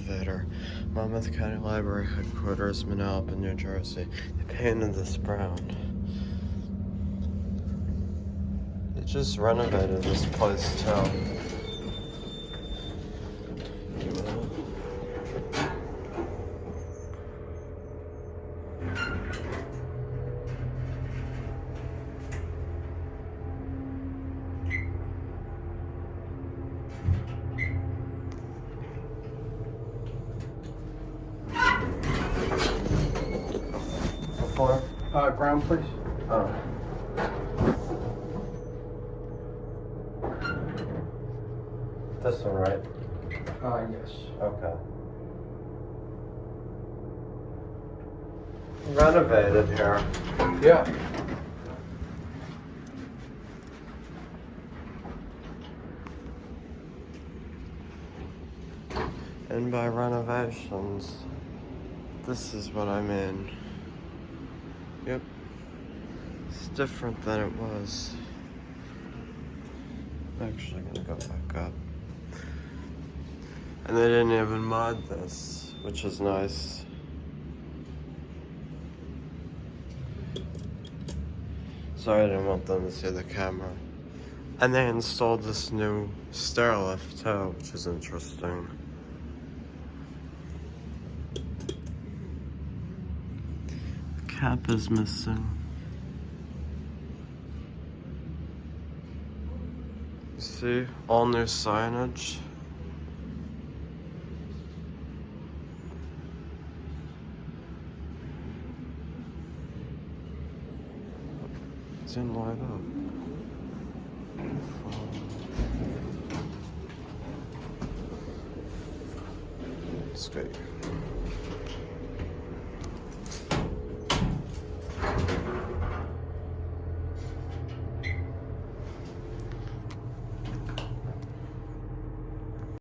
elevator. Monmouth County Library Headquarters, Manalapan, New Jersey. They painted this brown. They just renovated this place too. Ground, please. Oh. This one, right? Yes. Okay. Renovated here. Yeah. And by renovations, this is what I mean. Yep. It's different than it was. I'm actually gonna go back up. And they didn't even mod this, which is nice. Sorry, I didn't want them to see the camera. And they installed this new stair lift too, which is interesting. The cap is missing. You see, all new signage. It didn't light up. It's great.